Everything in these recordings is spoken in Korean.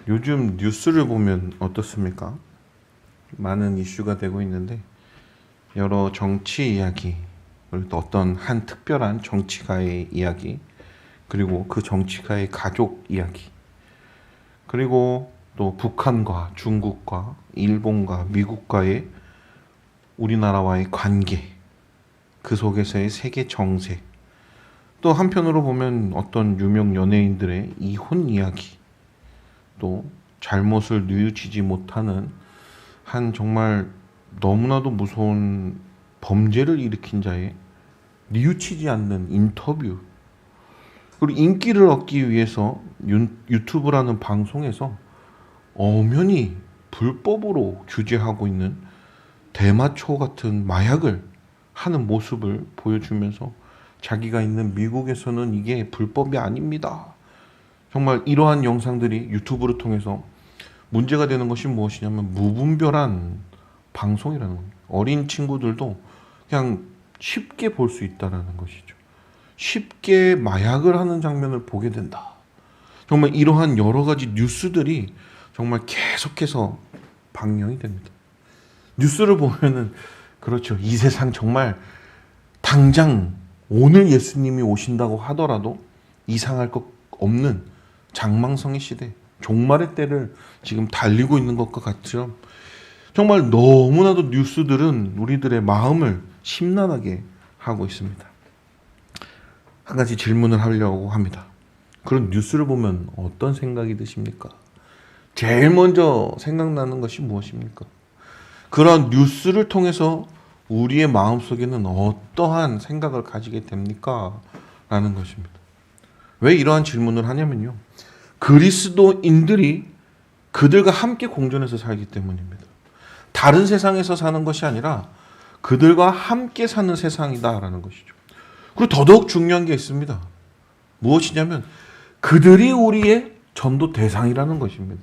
요즘 뉴스를 보면 어떻습니까? 많은 이슈가 되고 있는데 여러 정치 이야기, 그리고 또 어떤 한 특별한 정치가의 이야기, 그리고 그 정치가의 가족 이야기, 그리고 또 북한과 중국과 일본과 미국과의 우리나라와의 관계, 그 속에서의 세계 정세, 또 한편으로 보면 어떤 유명 연예인들의 이혼 이야기, 또 잘못을 뉘우치지 못하는 한 정말 너무나도 무서운 범죄를 일으킨 자의 뉘우치지 않는 인터뷰, 그리고 인기를 얻기 위해서 유튜브라는 방송에서 엄연히 불법으로 규제하고 있는 대마초 같은 마약을 하는 모습을 보여주면서 자기가 있는 미국에서는 이게 불법이 아닙니다. 정말 이러한 영상들이 유튜브를 통해서 문제가 되는 것이 무엇이냐면 무분별한 방송이라는 겁니다. 어린 친구들도 그냥 쉽게 볼 수 있다는 것이죠. 쉽게 마약을 하는 장면을 보게 된다. 정말 이러한 여러 가지 뉴스들이 정말 계속해서 방영이 됩니다. 뉴스를 보면은 그렇죠. 이 세상 정말 당장 오늘 예수님이 오신다고 하더라도 이상할 것 없는 장망성의 시대, 종말의 때를 지금 달리고 있는 것과 같죠. 정말 너무나도 뉴스들은 우리들의 마음을 심란하게 하고 있습니다. 한 가지 질문을 하려고 합니다. 그런 뉴스를 보면 어떤 생각이 드십니까? 제일 먼저 생각나는 것이 무엇입니까? 그런 뉴스를 통해서 우리의 마음속에는 어떠한 생각을 가지게 됩니까? 라는 것입니다. 왜 이러한 질문을 하냐면요. 그리스도인들이 그들과 함께 공존해서 살기 때문입니다. 다른 세상에서 사는 것이 아니라 그들과 함께 사는 세상이다라는 것이죠. 그리고 더더욱 중요한 게 있습니다. 무엇이냐면 그들이 우리의 전도 대상이라는 것입니다.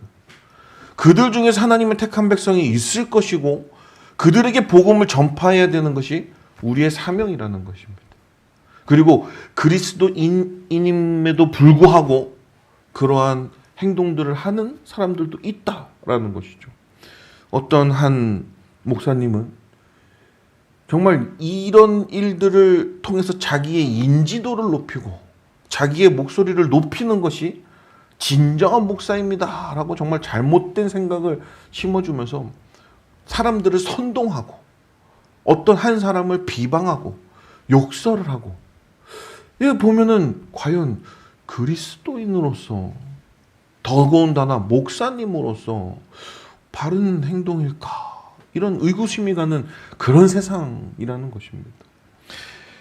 그들 중에서 하나님의 택한 백성이 있을 것이고 그들에게 복음을 전파해야 되는 것이 우리의 사명이라는 것입니다. 그리고 그리스도인임에도 불구하고 그러한 행동들을 하는 사람들도 있다라는 것이죠. 어떤 한 목사님은 정말 이런 일들을 통해서 자기의 인지도를 높이고 자기의 목소리를 높이는 것이 진정한 목사입니다 라고 정말 잘못된 생각을 심어주면서 사람들을 선동하고 어떤 한 사람을 비방하고 욕설을 하고, 이거 보면은 과연 그리스도인으로서, 더더군다나 목사님으로서 바른 행동일까? 이런 의구심이 가는 그런 세상이라는 것입니다.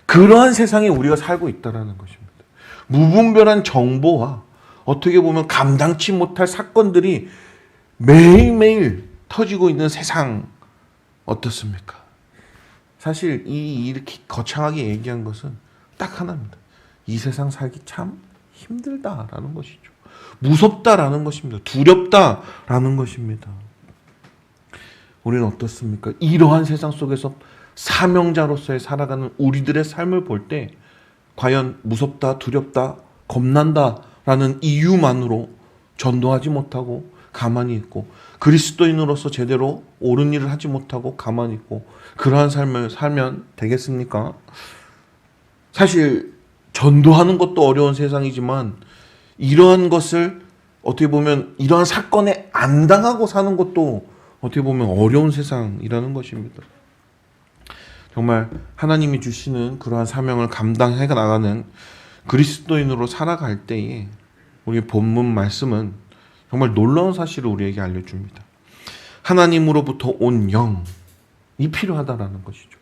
그러한 세상에 우리가 살고 있다는 것입니다. 무분별한 정보와 어떻게 보면 감당치 못할 사건들이 매일매일 터지고 있는 세상 어떻습니까? 사실 이렇게 거창하게 얘기한 것은 딱 하나입니다. 이 세상 살기 참 힘들다라는 것이죠. 무섭다라는 것입니다. 두렵다라는 것입니다. 우리는 어떻습니까? 이러한 세상 속에서 사명자로서의 살아가는 우리들의 삶을 볼 때 과연 무섭다, 두렵다, 겁난다라는 이유만으로 전도하지 못하고 가만히 있고 그리스도인으로서 제대로 옳은 일을 하지 못하고 가만히 있고 그러한 삶을 살면 되겠습니까? 사실 전도하는 것도 어려운 세상이지만 이러한 것을 어떻게 보면 이러한 사건에 안 당하고 사는 것도 어떻게 보면 어려운 세상이라는 것입니다. 정말 하나님이 주시는 그러한 사명을 감당해 나가는 그리스도인으로 살아갈 때에 우리 본문 말씀은 정말 놀라운 사실을 우리에게 알려줍니다. 하나님으로부터 온 영이 필요하다라는 것이죠.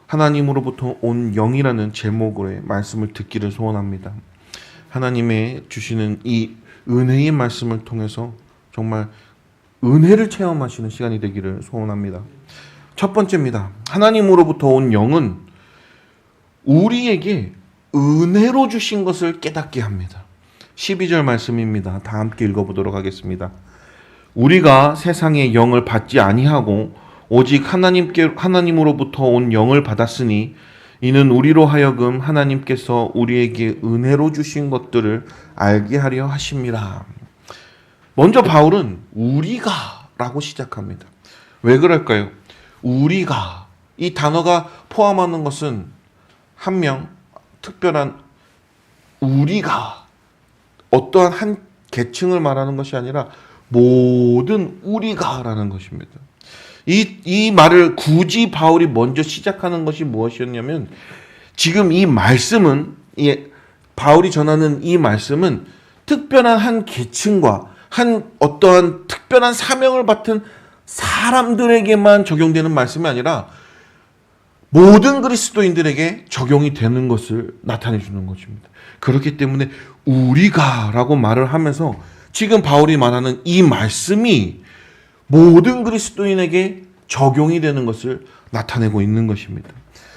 하나님으로부터 온 영이라는 제목의 말씀을 듣기를 소원합니다. 하나님의 주시는 이 은혜의 말씀을 통해서 정말 은혜를 체험하시는 시간이 되기를 소원합니다. 첫 번째입니다. 하나님으로부터 온 영은 우리에게 은혜로 주신 것을 깨닫게 합니다. 12절 말씀입니다. 다 함께 읽어보도록 하겠습니다. 우리가 세상의 영을 받지 아니하고 오직 하나님으로부터 온 영을 받았으니 이는 우리로 하여금 하나님께서 우리에게 은혜로 주신 것들을 알게 하려 하심이라. 먼저 바울은 우리가라고 시작합니다. 왜 그럴까요? 우리가, 이 단어가 포함하는 것은 한 명, 특별한 우리가, 어떠한 한 계층을 말하는 것이 아니라 모든 우리가라는 것입니다. 이 말을 굳이 바울이 먼저 시작하는 것이 무엇이었냐면, 지금 이 말씀은, 바울이 전하는 이 말씀은 특별한 한 계층과 한 어떠한 특별한 사명을 맡은 사람들에게만 적용되는 말씀이 아니라 모든 그리스도인들에게 적용이 되는 것을 나타내 주는 것입니다. 그렇기 때문에 우리가라고 말을 하면서 지금 바울이 말하는 이 말씀이 모든 그리스도인에게 적용이 되는 것을 나타내고 있는 것입니다.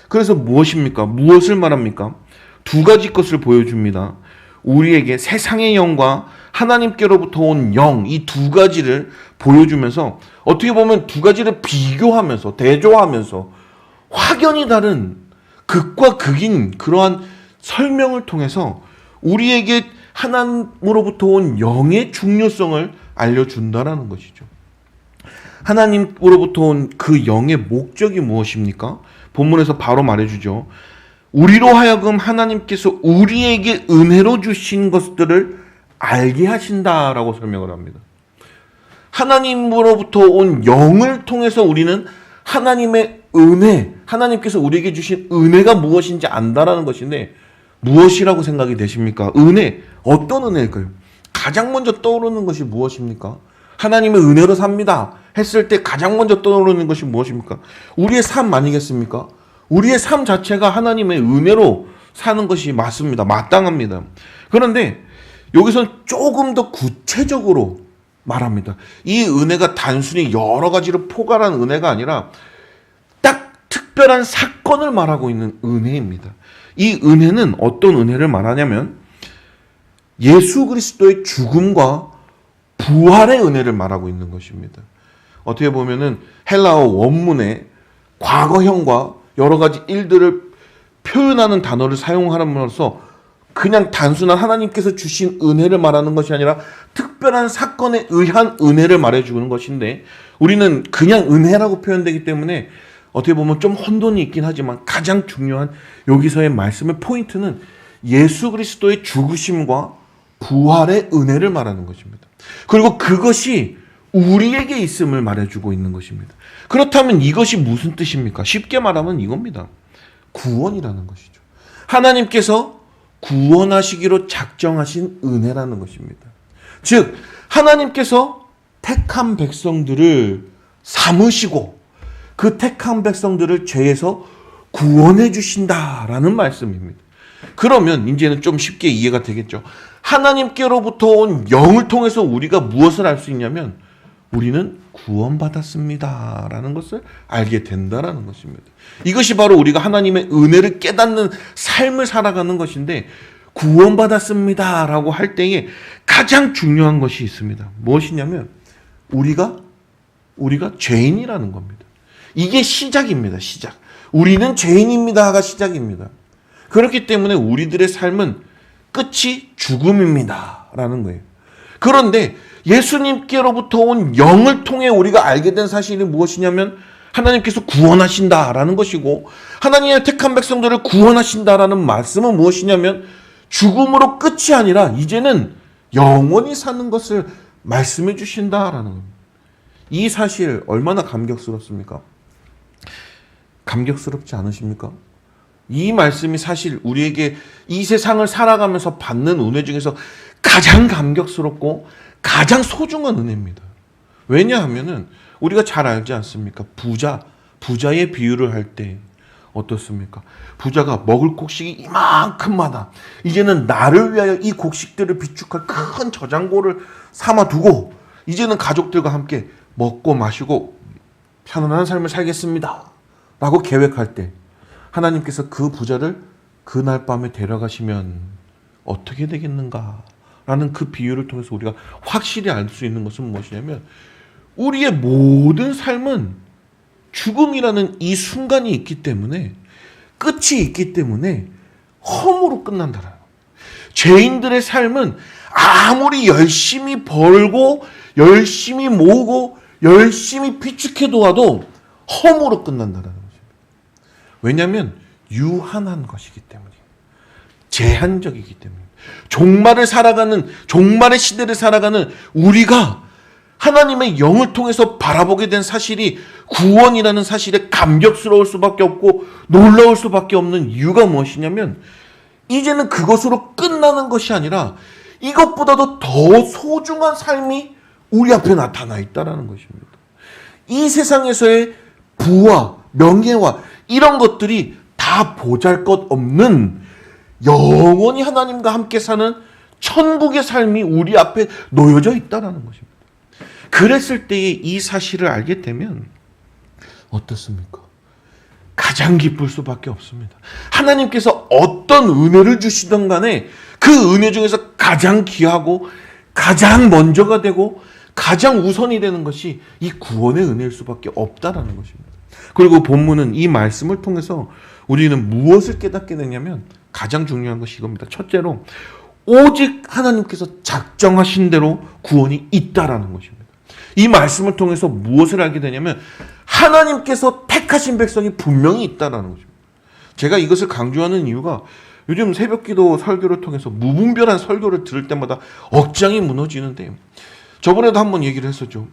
그래서 무엇입니까? 무엇을 말합니까? 두 가지 것을 보여줍니다. 우리에게 세상의 영과 하나님께로부터 온 영, 이 두 가지를 보여주면서 어떻게 보면 두 가지를 비교하면서 대조하면서 확연히 다른 극과 극인 그러한 설명을 통해서 우리에게 하나님으로부터 온 영의 중요성을 알려준다라는 것이죠. 하나님으로부터 온 그 영의 목적이 무엇입니까? 본문에서 바로 말해주죠. 우리로 하여금 하나님께서 우리에게 은혜로 주신 것들을 알게 하신다라고 설명을 합니다. 하나님으로부터 온 영을 통해서 우리는 하나님의 은혜, 하나님께서 우리에게 주신 은혜가 무엇인지 안다라는 것인데, 무엇이라고 생각이 되십니까? 은혜, 어떤 은혜일까요? 가장 먼저 떠오르는 것이 무엇입니까? 하나님의 은혜로 삽니다 했을 때 가장 먼저 떠오르는 것이 무엇입니까? 우리의 삶 아니겠습니까? 우리의 삶 자체가 하나님의 은혜로 사는 것이 맞습니다. 마땅합니다. 그런데 여기서 조금 더 구체적으로 말합니다. 이 은혜가 단순히 여러 가지로 포괄한 은혜가 아니라 딱 특별한 사건을 말하고 있는 은혜입니다. 이 은혜는 어떤 은혜를 말하냐면 예수 그리스도의 죽음과 부활의 은혜를 말하고 있는 것입니다. 어떻게 보면은 헬라어 원문에 과거형과 여러 가지 일들을 표현하는 단어를 사용함으로써 그냥 단순한 하나님께서 주신 은혜를 말하는 것이 아니라 특별한 사건에 의한 은혜를 말해주는 것인데, 우리는 그냥 은혜라고 표현되기 때문에 어떻게 보면 좀 혼돈이 있긴 하지만 가장 중요한 여기서의 말씀의 포인트는 예수 그리스도의 죽으심과 부활의 은혜를 말하는 것입니다. 그리고 그것이 우리에게 있음을 말해주고 있는 것입니다. 그렇다면 이것이 무슨 뜻입니까? 쉽게 말하면 이겁니다. 구원이라는 것이죠. 하나님께서 구원하시기로 작정하신 은혜라는 것입니다. 즉 하나님께서 택한 백성들을 삼으시고 그 택한 백성들을 죄에서 구원해 주신다라는 말씀입니다. 그러면 이제는 좀 쉽게 이해가 되겠죠. 하나님께로부터 온 영을 통해서 우리가 무엇을 알 수 있냐면 우리는 구원받았습니다 라는 것을 알게 된다라는 것입니다. 이것이 바로 우리가 하나님의 은혜를 깨닫는 삶을 살아가는 것인데, 구원받았습니다 라고 할 때에 가장 중요한 것이 있습니다. 무엇이냐면 우리가 죄인이라는 겁니다. 이게 시작입니다. 시작. 우리는 죄인입니다가 시작입니다. 그렇기 때문에 우리들의 삶은 끝이 죽음입니다 라는 거예요. 그런데 예수님께로부터 온 영을 통해 우리가 알게 된 사실이 무엇이냐면 하나님께서 구원하신다라는 것이고, 하나님의 택한 백성들을 구원하신다라는 말씀은 무엇이냐면 죽음으로 끝이 아니라 이제는 영원히 사는 것을 말씀해 주신다라는 겁니다. 이 사실 얼마나 감격스럽습니까? 감격스럽지 않으십니까? 이 말씀이 사실 우리에게 이 세상을 살아가면서 받는 은혜 중에서 가장 감격스럽고 가장 소중한 은혜입니다. 왜냐하면은 우리가 잘 알지 않습니까? 부자의 비유를 할 때 어떻습니까? 부자가 먹을 곡식이 이만큼마다 이제는 나를 위하여 이 곡식들을 비축할 큰 저장고를 삼아두고 이제는 가족들과 함께 먹고 마시고 편안한 삶을 살겠습니다 라고 계획할 때 하나님께서 그 부자를 그날 밤에 데려가시면 어떻게 되겠는가 라는 그 비유를 통해서 우리가 확실히 알 수 있는 것은 무엇이냐면 우리의 모든 삶은 죽음이라는 이 순간이 있기 때문에, 끝이 있기 때문에 험으로 끝난다라는 거예요. 죄인들의 삶은 아무리 열심히 벌고 열심히 모으고 열심히 비축해 도와도 허무로 끝난다는 거죠. 왜냐하면 유한한 것이기 때문이에요. 제한적이기 때문에. 종말의 시대를 살아가는 우리가 하나님의 영을 통해서 바라보게 된 사실이 구원이라는 사실에 감격스러울 수밖에 없고 놀라울 수밖에 없는 이유가 무엇이냐면, 이제는 그것으로 끝나는 것이 아니라 이것보다도 더 소중한 삶이 우리 앞에 나타나 있다는 것입니다. 이 세상에서의 부와 명예와 이런 것들이 다 보잘것없는 영원히 하나님과 함께 사는 천국의 삶이 우리 앞에 놓여져 있다는 것입니다. 그랬을 때에 이 사실을 알게 되면 어떻습니까? 가장 기쁠 수밖에 없습니다. 하나님께서 어떤 은혜를 주시든 간에 그 은혜 중에서 가장 귀하고 가장 먼저가 되고 가장 우선이 되는 것이 이 구원의 은혜일 수밖에 없다라는 것입니다. 그리고 본문은 이 말씀을 통해서 우리는 무엇을 깨닫게 되냐면 가장 중요한 것이 이겁니다. 첫째로 오직 하나님께서 작정하신 대로 구원이 있다라는 것입니다. 이 말씀을 통해서 무엇을 알게 되냐면 하나님께서 택하신 백성이 분명히 있다라는 것입니다. 제가 이것을 강조하는 이유가 요즘 새벽기도 설교를 통해서 무분별한 설교를 들을 때마다 억장이 무너지는데, 저번에도 한번 얘기를 했었죠.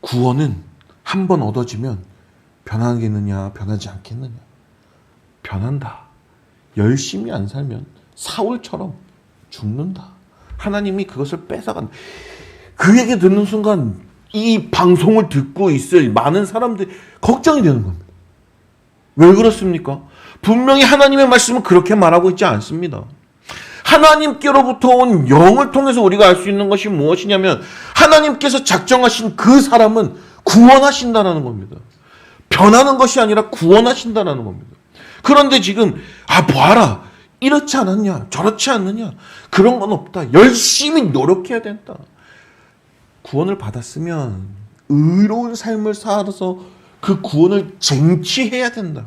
구원은 한 번 얻어지면 변하겠느냐 변하지 않겠느냐. 변한다. 열심히 안 살면 사울처럼 죽는다. 하나님이 그것을 뺏어간다. 그 얘기 듣는 순간 이 방송을 듣고 있을 많은 사람들이 걱정이 되는 겁니다. 왜 그렇습니까? 분명히 하나님의 말씀은 그렇게 말하고 있지 않습니다. 하나님께로부터 온 영을 통해서 우리가 알 수 있는 것이 무엇이냐면 하나님께서 작정하신 그 사람은 구원하신다는 겁니다. 변하는 것이 아니라 구원하신다는 겁니다. 그런데 지금 봐라, 이렇지 않았냐 저렇지 않느냐, 그런 건 없다. 열심히 노력해야 된다. 구원을 받았으면 의로운 삶을 살아서 그 구원을 쟁취해야 된다.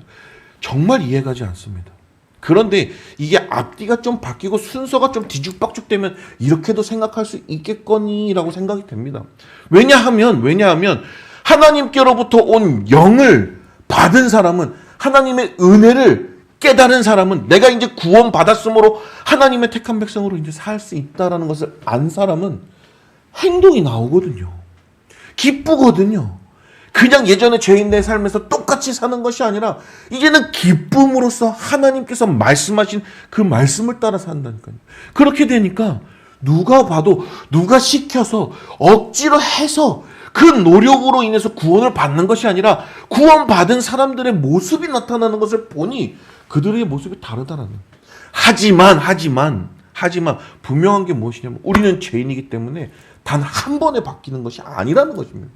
정말 이해가지 않습니다. 그런데 이게 앞뒤가 좀 바뀌고 순서가 좀 뒤죽박죽되면 이렇게도 생각할 수 있겠거니라고 생각이 됩니다. 왜냐하면 하나님께로부터 온 영을 받은 사람은, 하나님의 은혜를 깨달은 사람은, 내가 이제 구원 받았으므로 하나님의 택한 백성으로 이제 살 수 있다라는 것을 안 사람은 행동이 나오거든요. 기쁘거든요. 그냥 예전에 죄인의 삶에서 똑같이 사는 것이 아니라 이제는 기쁨으로써 하나님께서 말씀하신 그 말씀을 따라 산다니까요. 그렇게 되니까 누가 봐도, 누가 시켜서 억지로 해서 그 노력으로 인해서 구원을 받는 것이 아니라 구원받은 사람들의 모습이 나타나는 것을 보니 그들의 모습이 다르다는 거예요. 하지만 분명한 게 무엇이냐면 우리는 죄인이기 때문에 단 한 번에 바뀌는 것이 아니라는 것입니다.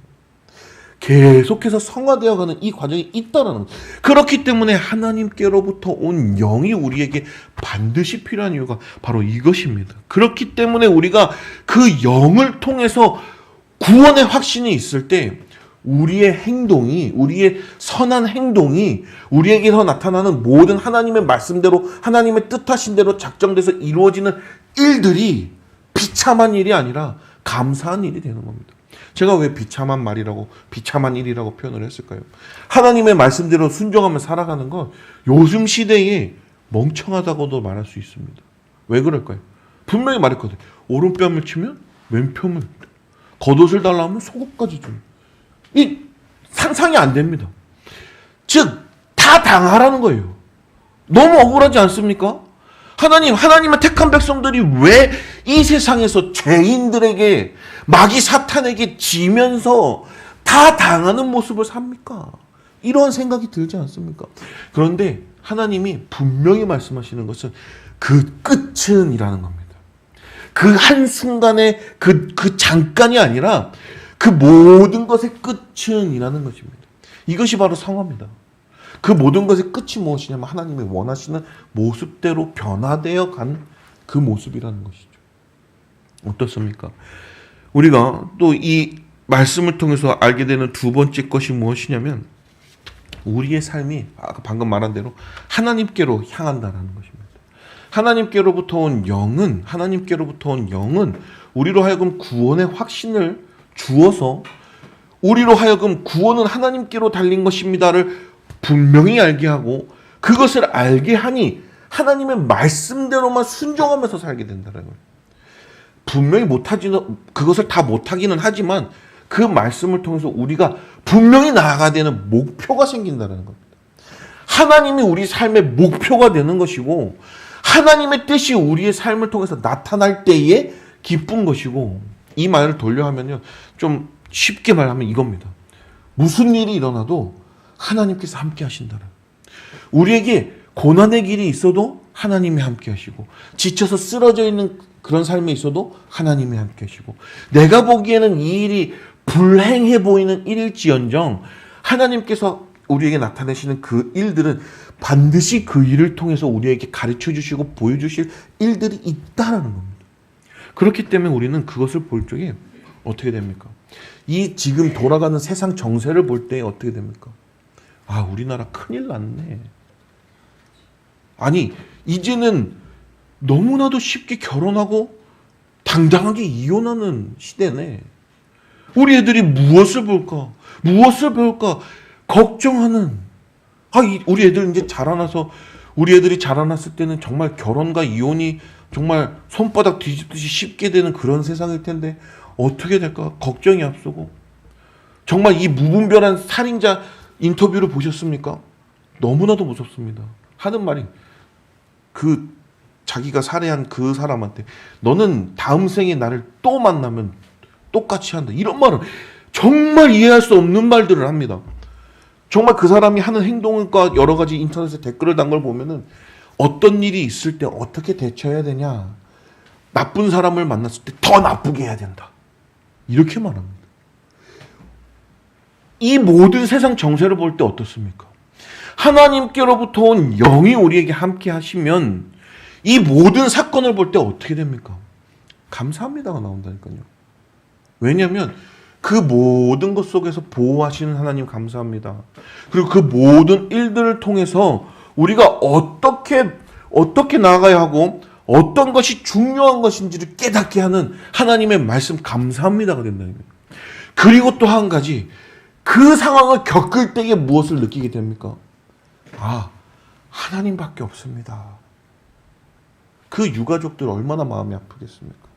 계속해서 성화되어가는 이 과정이 있다는 것. 그렇기 때문에 하나님께로부터 온 영이 우리에게 반드시 필요한 이유가 바로 이것입니다. 그렇기 때문에 우리가 그 영을 통해서 구원의 확신이 있을 때 우리의 행동이, 우리의 선한 행동이, 우리에게서 나타나는 모든 하나님의 말씀대로, 하나님의 뜻하신 대로 작정돼서 이루어지는 일들이 비참한 일이 아니라 감사한 일이 되는 겁니다. 제가 왜 비참한 일이라고 표현을 했을까요? 하나님의 말씀대로 순종하며 살아가는 건 요즘 시대에 멍청하다고도 말할 수 있습니다. 왜 그럴까요? 분명히 말했거든요. 오른뺨을 치면 왼편을, 겉옷을 달라면 속옷까지 줍니다. 이 상상이 안 됩니다. 즉, 다 당하라는 거예요. 너무 억울하지 않습니까? 하나님의 택한 백성들이 왜 이 세상에서 죄인들에게, 마귀 사탄에게 지면서 다 당하는 모습을 삽니까? 이런 생각이 들지 않습니까? 그런데 하나님이 분명히 말씀하시는 것은 그 끝은 이라는 겁니다. 그 한순간의 그 잠깐이 아니라 그 모든 것의 끝은 이라는 것입니다. 이것이 바로 성화입니다. 그 모든 것의 끝이 무엇이냐면 하나님이 원하시는 모습대로 변화되어 간 그 모습이라는 것이죠. 어떻습니까? 우리가 또 이 말씀을 통해서 알게 되는 두 번째 것이 무엇이냐면 우리의 삶이 아까 방금 말한 대로 하나님께로 향한다는 것입니다. 하나님께로부터 온 영은 우리로 하여금 구원의 확신을 주어서 우리로 하여금 구원은 하나님께로 달린 것입니다를 분명히 알게 하고, 그것을 알게 하니 하나님의 말씀대로만 순종하면서 살게 된다는 거예요. 분명히 그것을 다 못하기는 하지만 그 말씀을 통해서 우리가 분명히 나아가야 되는 목표가 생긴다는 겁니다. 하나님이 우리 삶의 목표가 되는 것이고, 하나님의 뜻이 우리의 삶을 통해서 나타날 때에 기쁜 것이고, 이 말을 돌려하면요, 좀 쉽게 말하면 이겁니다. 무슨 일이 일어나도 하나님께서 함께 하신다는, 우리에게 고난의 길이 있어도 하나님이 함께 하시고, 지쳐서 쓰러져 있는 그런 삶에 있어도 하나님이 함께 하시고, 내가 보기에는 이 일이 불행해 보이는 일일지언정 하나님께서 우리에게 나타내시는 그 일들은 반드시 그 일을 통해서 우리에게 가르쳐 주시고 보여주실 일들이 있다라는 겁니다. 그렇기 때문에 우리는 그것을 볼 적에 어떻게 됩니까? 이 지금 돌아가는 세상 정세를 볼 때 어떻게 됩니까? 아, 우리나라 큰일 났네. 아니, 이제는 너무나도 쉽게 결혼하고 당당하게 이혼하는 시대네. 우리 애들이 무엇을 볼까? 무엇을 배울까? 걱정하는. 우리 애들 이제 자라나서, 우리 애들이 자라났을 때는 정말 결혼과 이혼이 정말 손바닥 뒤집듯이 쉽게 되는 그런 세상일 텐데 어떻게 될까? 걱정이 앞서고. 정말 이 무분별한 살인자 인터뷰를 보셨습니까? 너무나도 무섭습니다. 하는 말이, 자기가 살해한 그 사람한테 너는 다음 생에 나를 또 만나면 똑같이 한다. 이런 말은 정말 이해할 수 없는 말들을 합니다. 정말 그 사람이 하는 행동과 여러 가지 인터넷에 댓글을 단 걸 보면은 어떤 일이 있을 때 어떻게 대처해야 되냐. 나쁜 사람을 만났을 때 더 나쁘게 해야 된다. 이렇게 말합니다. 이 모든 세상 정세를 볼 때 어떻습니까? 하나님께로부터 온 영이 우리에게 함께 하시면 이 모든 사건을 볼 때 어떻게 됩니까? 감사합니다가 나온다니까요. 왜냐하면 그 모든 것 속에서 보호하시는 하나님 감사합니다. 그리고 그 모든 일들을 통해서 우리가 어떻게 나아가야 하고 어떤 것이 중요한 것인지를 깨닫게 하는 하나님의 말씀 감사합니다가 된다는 거예요. 그리고 또 한 가지, 그 상황을 겪을 때에 무엇을 느끼게 됩니까? 하나님밖에 없습니다. 그 유가족들 얼마나 마음이 아프겠습니까?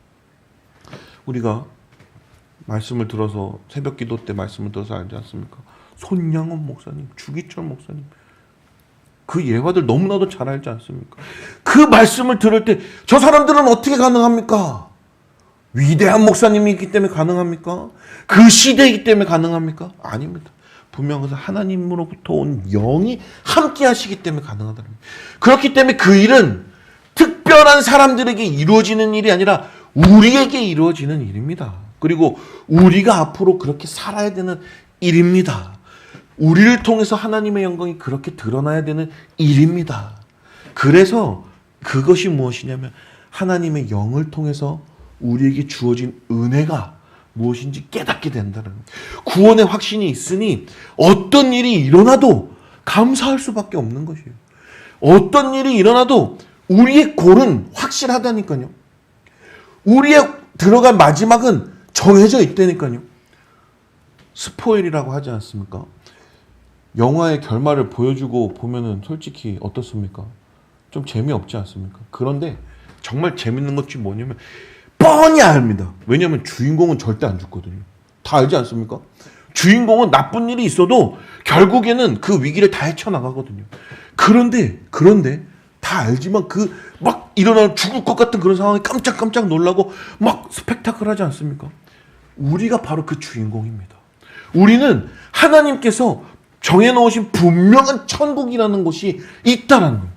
우리가 말씀을 들어서, 새벽 기도 때 말씀을 들어서 알지 않습니까? 손양원 목사님, 주기철 목사님, 그 예화들 너무나도 잘 알지 않습니까? 그 말씀을 들을 때 저 사람들은 어떻게 가능합니까? 위대한 목사님이 있기 때문에 가능합니까? 그 시대이기 때문에 가능합니까? 아닙니다. 분명 그래서 하나님으로부터 온 영이 함께 하시기 때문에 가능하다는 거예요. 그렇기 때문에 그 일은 특별한 사람들에게 이루어지는 일이 아니라 우리에게 이루어지는 일입니다. 그리고 우리가 앞으로 그렇게 살아야 되는 일입니다. 우리를 통해서 하나님의 영광이 그렇게 드러나야 되는 일입니다. 그래서 그것이 무엇이냐면 하나님의 영을 통해서 우리에게 주어진 은혜가 무엇인지 깨닫게 된다는 거예요. 구원의 확신이 있으니 어떤 일이 일어나도 감사할 수밖에 없는 것이에요. 어떤 일이 일어나도 우리의 골은 확실하다니까요. 우리의 들어갈 마지막은 정해져 있다니까요. 스포일이라고 하지 않습니까? 영화의 결말을 보여주고 보면은 솔직히 어떻습니까? 좀 재미없지 않습니까? 그런데 정말 재밌는 것이 뭐냐면 뻔히 압니다. 왜냐하면 주인공은 절대 안 죽거든요. 다 알지 않습니까? 주인공은 나쁜 일이 있어도 결국에는 그 위기를 다 헤쳐나가거든요. 그런데 다 알지만 막 일어나는 죽을 것 같은 그런 상황에 깜짝깜짝 놀라고 막 스펙타클하지 않습니까? 우리가 바로 그 주인공입니다. 우리는 하나님께서 정해놓으신 분명한 천국이라는 곳이 있다는 거예요.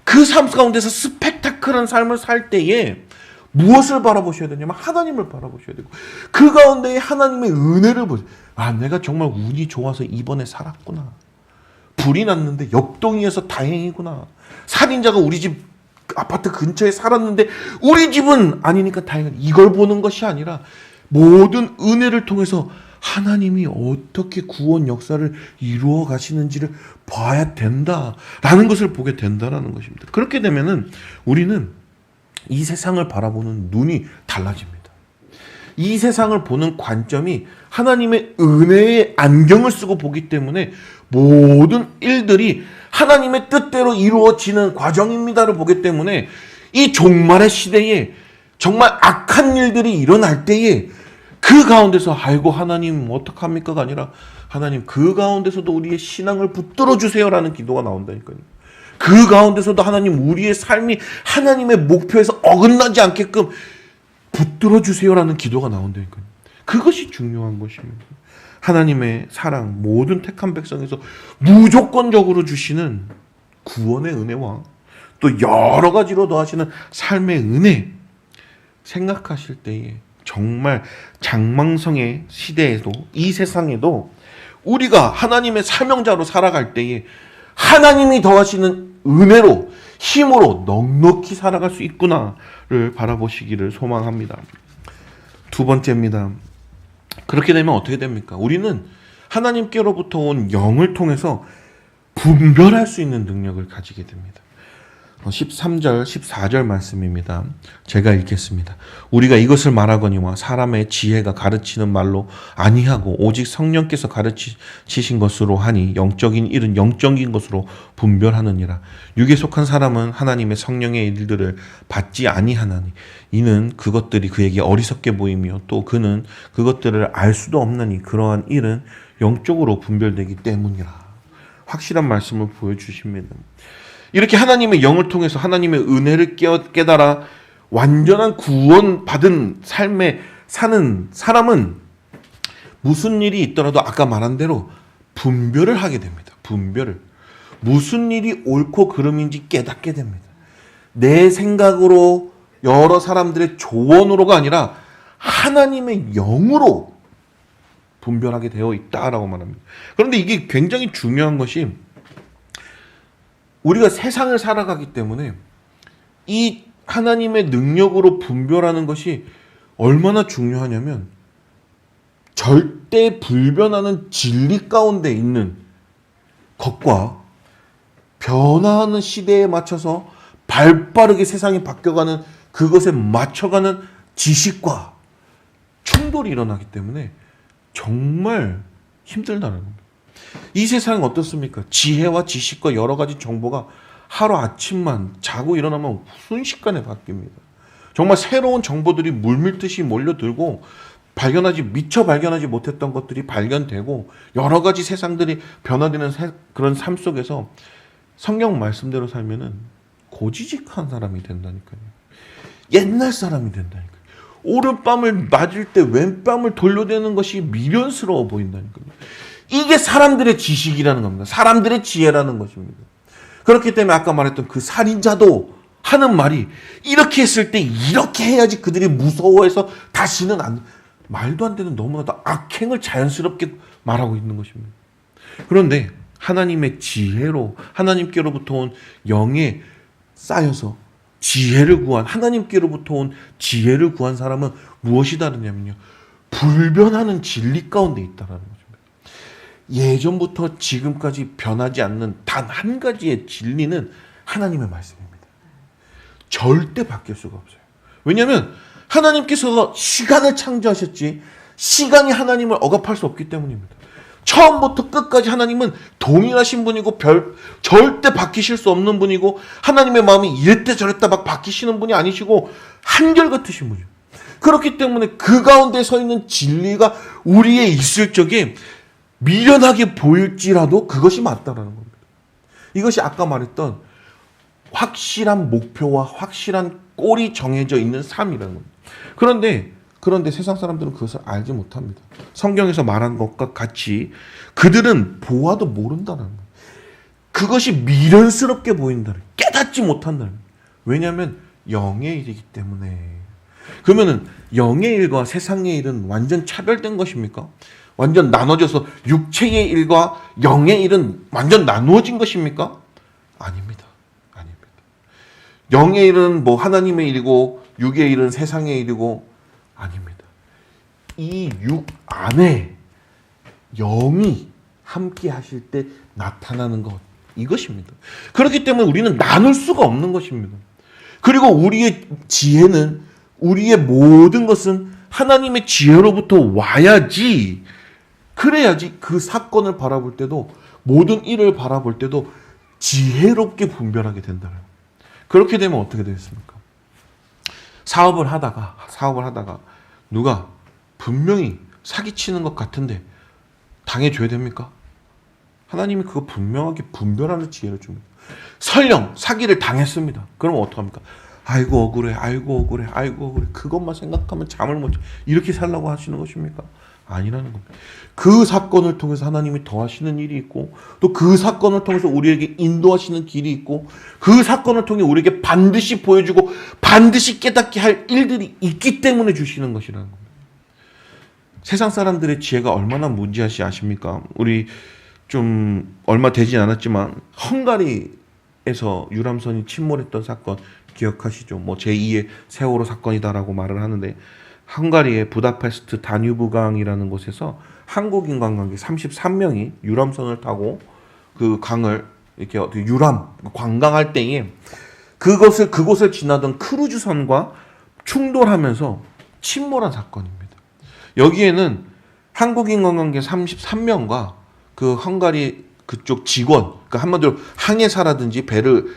그 삶 가운데서 스펙타클한 삶을 살 때에 무엇을 바라보셔야 되냐면 하나님을 바라보셔야 되고, 그 가운데 하나님의 은혜를 보세요. 내가 정말 운이 좋아서 이번에 살았구나. 불이 났는데 옆동이어서 다행이구나. 살인자가 우리 집 아파트 근처에 살았는데 우리 집은 아니니까 다행이다. 이걸 보는 것이 아니라 모든 은혜를 통해서 하나님이 어떻게 구원 역사를 이루어 가시는지를 봐야 된다라는 것을 보게 된다라는 것입니다. 그렇게 되면은 우리는 이 세상을 바라보는 눈이 달라집니다. 이 세상을 보는 관점이 하나님의 은혜의 안경을 쓰고 보기 때문에 모든 일들이 하나님의 뜻대로 이루어지는 과정입니다를 보기 때문에 이 종말의 시대에 정말 악한 일들이 일어날 때에 그 가운데서 아이고 하나님 어떡합니까가 아니라 하나님 그 가운데서도 우리의 신앙을 붙들어 주세요라는 기도가 나온다니까요. 그 가운데서도 하나님 우리의 삶이 하나님의 목표에서 어긋나지 않게끔 붙들어 주세요라는 기도가 나온다니까요. 그것이 중요한 것입니다. 하나님의 사랑, 모든 택한 백성에서 무조건적으로 주시는 구원의 은혜와 또 여러 가지로 더하시는 삶의 은혜 생각하실 때에 정말 장망성의 시대에도 이 세상에도 우리가 하나님의 사명자로 살아갈 때에 하나님이 더하시는 은혜로 힘으로 넉넉히 살아갈 수 있구나를 바라보시기를 소망합니다. 두 번째입니다. 그렇게 되면 어떻게 됩니까? 우리는 하나님께로부터 온 영을 통해서 분별할 수 있는 능력을 가지게 됩니다. 13절, 14절 말씀입니다. 제가 읽겠습니다. 우리가 이것을 말하거니와 사람의 지혜가 가르치는 말로 아니하고 오직 성령께서 가르치신 것으로 하니 영적인 일은 영적인 것으로 분별하느니라. 육에 속한 사람은 하나님의 성령의 일들을 받지 아니하나니 이는 그것들이 그에게 어리석게 보이며 또 그는 그것들을 알 수도 없나니 그러한 일은 영적으로 분별되기 때문이라. 확실한 말씀을 보여주십니다. 이렇게 하나님의 영을 통해서 하나님의 은혜를 깨달아 완전한 구원받은 삶에 사는 사람은 무슨 일이 있더라도 아까 말한 대로 분별을 하게 됩니다. 분별을. 무슨 일이 옳고 그름인지 깨닫게 됩니다. 내 생각으로 여러 사람들의 조언으로가 아니라 하나님의 영으로 분별하게 되어 있다라고 말합니다. 그런데 이게 굉장히 중요한 것이 우리가 세상을 살아가기 때문에 이 하나님의 능력으로 분별하는 것이 얼마나 중요하냐면 절대 불변하는 진리 가운데 있는 것과 변화하는 시대에 맞춰서 발빠르게 세상이 바뀌어가는 그것에 맞춰가는 지식과 충돌이 일어나기 때문에 정말 힘들다는 겁니다. 이 세상은 어떻습니까? 지혜와 지식과 여러 가지 정보가 하루 아침만 자고 일어나면 순식간에 바뀝니다. 정말 새로운 정보들이 물밀듯이 몰려들고 미처 발견하지 못했던 것들이 발견되고 여러 가지 세상들이 변화되는 그런 삶 속에서 성경 말씀대로 살면은 고지식한 사람이 된다니까요. 옛날 사람이 된다니까요. 오른뺨을 맞을 때 왼뺨을 돌려대는 것이 미련스러워 보인다니까요. 이게 사람들의 지식이라는 겁니다. 사람들의 지혜라는 것입니다. 그렇기 때문에 아까 말했던 그 살인자도 하는 말이 이렇게 했을 때 이렇게 해야지 그들이 무서워해서 다시는 말도 안 되는 너무나도 악행을 자연스럽게 말하고 있는 것입니다. 그런데 하나님의 지혜로 하나님께로부터 온 영에 쌓여서 지혜를 구한 하나님께로부터 온 지혜를 구한 사람은 무엇이 다르냐면요. 불변하는 진리 가운데 있다는 거죠. 예전부터 지금까지 변하지 않는 단 한 가지의 진리는 하나님의 말씀입니다. 절대 바뀔 수가 없어요. 왜냐하면 하나님께서 시간을 창조하셨지 시간이 하나님을 억압할 수 없기 때문입니다. 처음부터 끝까지 하나님은 동일하신 분이고 절대 바뀌실 수 없는 분이고 하나님의 마음이 이랬다 저랬다 막 바뀌시는 분이 아니시고 한결같으신 분이에요. 그렇기 때문에 그 가운데 서 있는 진리가 우리에 있을 적에 미련하게 보일지라도 그것이 맞다라는 겁니다. 이것이 아까 말했던 확실한 목표와 확실한 꼴이 정해져 있는 삶이라는 겁니다. 그런데 세상 사람들은 그것을 알지 못합니다. 성경에서 말한 것과 같이 그들은 보아도 모른다는 거예요. 그것이 미련스럽게 보인다는, 깨닫지 못한다는. 왜냐하면 영의 일이기 때문에. 그러면은 영의 일과 세상의 일은 완전 차별된 것입니까? 완전 나눠져서 육체의 일과 영의 일은 완전 나누어진 것입니까? 아닙니다. 아닙니다. 영의 일은 뭐 하나님의 일이고 육의 일은 세상의 일이고 아닙니다. 이 육 안에 영이 함께 하실 때 나타나는 것, 이것입니다. 그렇기 때문에 우리는 나눌 수가 없는 것입니다. 그리고 우리의 지혜는, 우리의 모든 것은 하나님의 지혜로부터 와야지, 그래야지 그 사건을 바라볼 때도, 모든 일을 바라볼 때도 지혜롭게 분별하게 된다. 그렇게 되면 어떻게 되겠습니까? 사업을 하다가 누가 분명히 사기치는 것 같은데 당해줘야 됩니까? 하나님이 그거 분명하게 분별하는 지혜를 줍니다. 설령 사기를 당했습니다. 그러면 어떡합니까? 아이고 억울해, 아이고 억울해, 아이고 억울해. 그것만 생각하면 잠을 못 자. 이렇게 살라고 하시는 것입니까? 아니라는 겁니다. 그 사건을 통해서 하나님이 더하시는 일이 있고, 또 그 사건을 통해서 우리에게 인도하시는 길이 있고, 그 사건을 통해 우리에게 반드시 보여주고 반드시 깨닫게 할 일들이 있기 때문에 주시는 것이라는 겁니다. 세상 사람들의 지혜가 얼마나 무지하시 아십니까? 우리 좀 얼마 되진 않았지만 헝가리에서 유람선이 침몰했던 사건 기억하시죠? 뭐 제2의 세월호 사건이다라고 말을 하는데, 헝가리의 부다페스트 다뉴브강이라는 곳에서 한국인 관광객 33명이 유람선을 타고 그 강을 이렇게 관광할 때에 그곳을 지나던 크루즈선과 충돌하면서 침몰한 사건입니다. 여기에는 한국인 관광객 33명과 그 헝가리 그쪽 직원, 그러니까 한마디로 항해사라든지 배를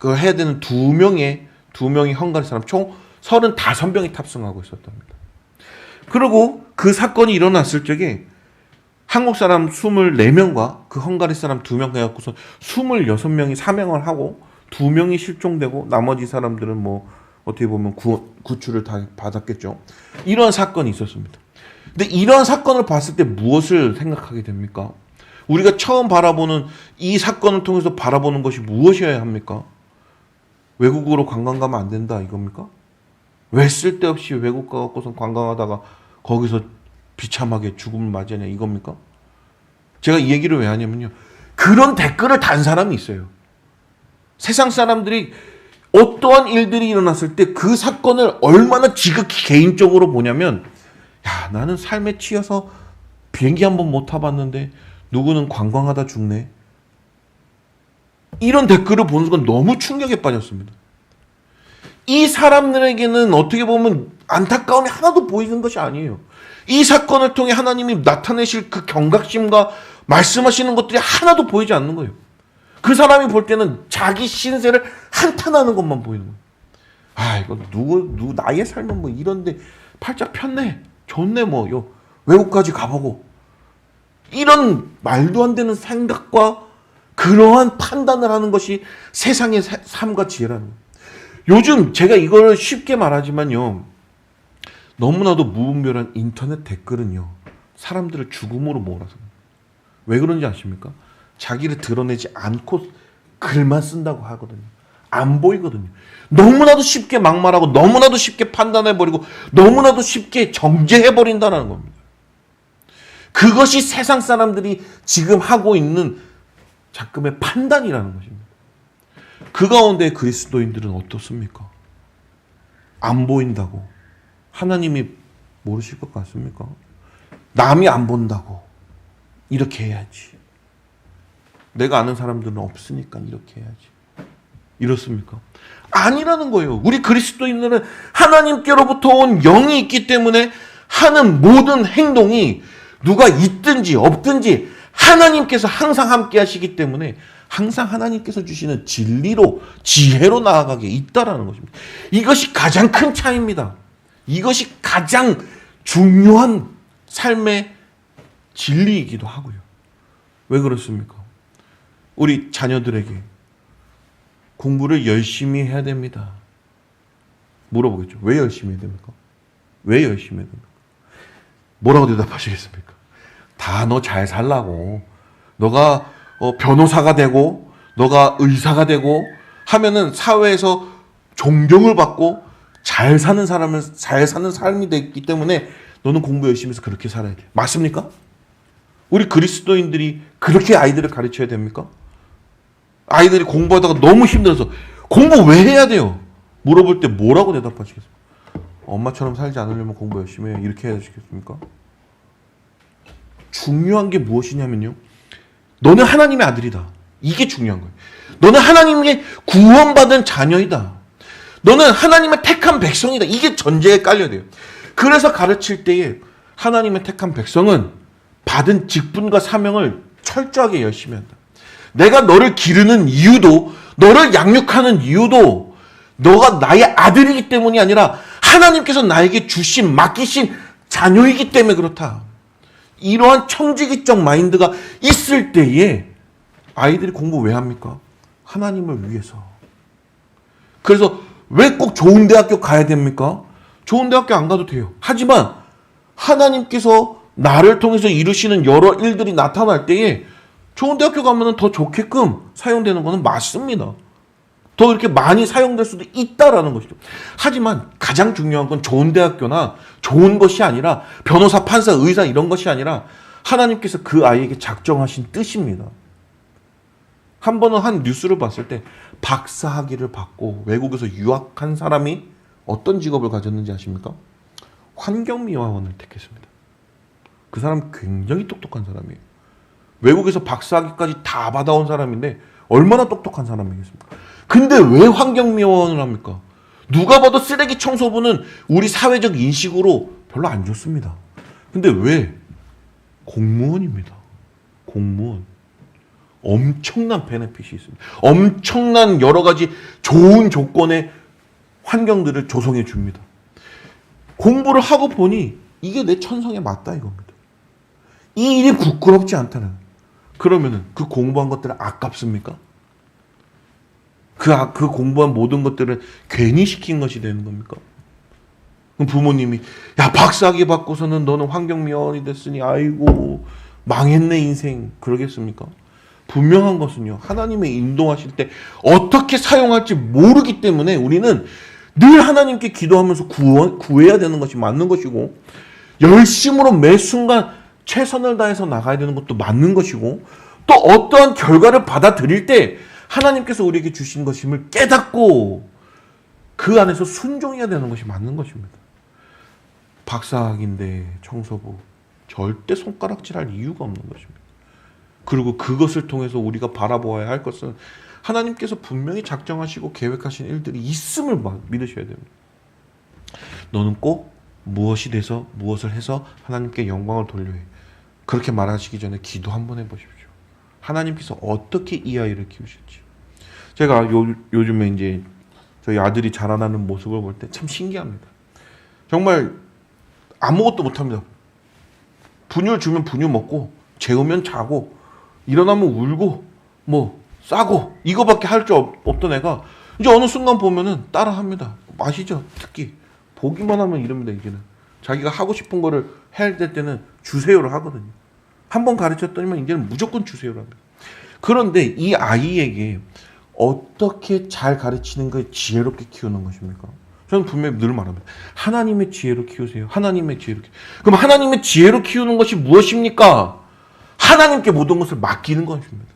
해야 되는 두 명이 헝가리 사람 총 35명이 탑승하고 있었답니다. 그리고 그 사건이 일어났을 적에 한국 사람 24명과 그 헝가리 사람 2명 해갖고서 26명이 사망을 하고 2명이 실종되고 나머지 사람들은 뭐 어떻게 보면 구출을 다 받았겠죠. 이런 사건이 있었습니다. 근데 이런 사건을 봤을 때 무엇을 생각하게 됩니까? 우리가 처음 바라보는 이 사건을 통해서 바라보는 것이 무엇이어야 합니까? 외국으로 관광 가면 안 된다 이겁니까? 왜 쓸데없이 외국 가고서 관광하다가 거기서 비참하게 죽음을 맞이하냐 이겁니까? 제가 이 얘기를 왜 하냐면요, 그런 댓글을 단 사람이 있어요. 세상 사람들이 어떠한 일들이 일어났을 때 그 사건을 얼마나 지극히 개인적으로 보냐면, 야, 나는 삶에 치여서 비행기 한번 못 타봤는데 누구는 관광하다 죽네, 이런 댓글을 보는 순간 너무 충격에 빠졌습니다. 이 사람들에게는 어떻게 보면 안타까움이 하나도 보이는 것이 아니에요. 이 사건을 통해 하나님이 나타내실 그 경각심과 말씀하시는 것들이 하나도 보이지 않는 거예요. 그 사람이 볼 때는 자기 신세를 한탄하는 것만 보이는 거예요. 아, 이거 누구 나의 삶은 뭐 이런데 팔짝 폈네, 좋네, 뭐 외국까지 가보고, 이런 말도 안 되는 생각과 그러한 판단을 하는 것이 세상의 삶과 지혜라는 거예요. 요즘 제가 이걸 쉽게 말하지만요, 너무나도 무분별한 인터넷 댓글은요, 사람들을 죽음으로 몰아서. 왜 그런지 아십니까? 자기를 드러내지 않고 글만 쓴다고 하거든요. 안 보이거든요. 너무나도 쉽게 막말하고 너무나도 쉽게 판단해버리고 너무나도 쉽게 정죄해버린다는 겁니다. 그것이 세상 사람들이 지금 하고 있는 작금의 판단이라는 것입니다. 그 가운데 그리스도인들은 어떻습니까? 안 보인다고 하나님이 모르실 것 같습니까? 남이 안 본다고 이렇게 해야지, 내가 아는 사람들은 없으니까 이렇게 해야지, 이렇습니까? 아니라는 거예요. 우리 그리스도인들은 하나님께로부터 온 영이 있기 때문에 하는 모든 행동이 누가 있든지 없든지 하나님께서 항상 함께 하시기 때문에 항상 하나님께서 주시는 진리로, 지혜로 나아가게 있다라는 것입니다. 이것이 가장 큰 차이입니다. 이것이 가장 중요한 삶의 진리이기도 하고요. 왜 그렇습니까? 우리 자녀들에게 공부를 열심히 해야 됩니다. 물어보겠죠. 왜 열심히 해야 됩니까? 왜 열심히 해야 됩니까? 뭐라고 대답하시겠습니까? 다 너 잘 살라고. 너가 변호사가 되고 너가 의사가 되고 하면은 사회에서 존경을 받고 잘 사는 삶이 됐기 때문에 너는 공부 열심히 해서 그렇게 살아야 돼. 맞습니까? 우리 그리스도인들이 그렇게 아이들을 가르쳐야 됩니까? 아이들이 공부하다가 너무 힘들어서 공부 왜 해야 돼요? 물어볼 때 뭐라고 대답하시겠습니까? 엄마처럼 살지 않으려면 공부 열심히 해요. 이렇게 해야 되시겠습니까? 중요한 게 무엇이냐면요. 너는 하나님의 아들이다. 이게 중요한 거예요. 너는 하나님의 구원받은 자녀이다. 너는 하나님의 택한 백성이다. 이게 전제에 깔려야 돼요. 그래서 가르칠 때에 하나님의 택한 백성은 받은 직분과 사명을 철저하게 열심히 한다. 내가 너를 기르는 이유도, 너를 양육하는 이유도 너가 나의 아들이기 때문이 아니라 하나님께서 나에게 주신, 맡기신 자녀이기 때문에 그렇다. 이러한 청지기적 마인드가 있을 때에 아이들이 공부 왜 합니까? 하나님을 위해서. 그래서 왜 꼭 좋은 대학교 가야 됩니까? 좋은 대학교 안 가도 돼요. 하지만 하나님께서 나를 통해서 이루시는 여러 일들이 나타날 때에 좋은 대학교 가면 더 좋게끔 사용되는 것은 맞습니다. 더 이렇게 많이 사용될 수도 있다라는 것이죠. 하지만 가장 중요한 건 좋은 대학교나 좋은 것이 아니라 변호사, 판사, 의사 이런 것이 아니라 하나님께서 그 아이에게 작정하신 뜻입니다. 한 번은 한 뉴스를 봤을 때 박사 학위를 받고 외국에서 유학한 사람이 어떤 직업을 가졌는지 아십니까? 환경미화원을 택했습니다. 그 사람 굉장히 똑똑한 사람이에요. 외국에서 박사 학위까지 다 받아온 사람인데 얼마나 똑똑한 사람이겠습니까? 근데 왜 환경미화원을 합니까? 누가 봐도 쓰레기 청소부는 우리 사회적 인식으로 별로 안 좋습니다. 근데 왜? 공무원입니다. 공무원. 엄청난 베네핏이 있습니다. 엄청난 여러 가지 좋은 조건의 환경들을 조성해 줍니다. 공부를 하고 보니 이게 내 천성에 맞다 이겁니다. 이 일이 부끄럽지 않다는. 그러면은 그 공부한 것들은 아깝습니까? 그 공부한 모든 것들은 괜히 시킨 것이 되는 겁니까? 그럼 부모님이 야 박사학위 받고서는 너는 환경미화원이 됐으니 아이고 망했네 인생 그러겠습니까? 분명한 것은요. 하나님의 인도하실 때 어떻게 사용할지 모르기 때문에 우리는 늘 하나님께 기도하면서 구해야 되는 것이 맞는 것이고 열심으로 매 순간 최선을 다해서 나가야 되는 것도 맞는 것이고 또 어떠한 결과를 받아들일 때 하나님께서 우리에게 주신 것임을 깨닫고 그 안에서 순종해야 되는 것이 맞는 것입니다. 박사학인데 청소부 절대 손가락질할 이유가 없는 것입니다. 그리고 그것을 통해서 우리가 바라보아야 할 것은 하나님께서 분명히 작정하시고 계획하신 일들이 있음을 믿으셔야 됩니다. 너는 꼭 무엇이 돼서 무엇을 해서 하나님께 영광을 돌려야 해. 그렇게 말하시기 전에 기도 한번 해보십시오. 하나님께서 어떻게 이 아이를 키우실지. 제가 요즘에 이제 저희 아들이 자라나는 모습을 볼 때 참 신기합니다. 정말 아무것도 못합니다. 분유 주면 분유 먹고 재우면 자고 일어나면 울고 뭐 싸고 이거밖에 할 줄 없던 애가 이제 어느 순간 보면은 따라합니다. 마시죠. 특히 보기만 하면 이럽니다. 이제는 자기가 하고 싶은 거를 해야 될 때는 주세요를 하거든요. 한 번 가르쳤더니만 이제는 무조건 주세요를 합니다. 그런데 이 아이에게 어떻게 잘 가르치는 걸 지혜롭게 키우는 것입니까? 저는 분명히 늘 말합니다. 하나님의 지혜로 키우세요. 하나님의 지혜로 그럼 하나님의 지혜로 키우는 것이 무엇입니까? 하나님께 모든 것을 맡기는 것입니다.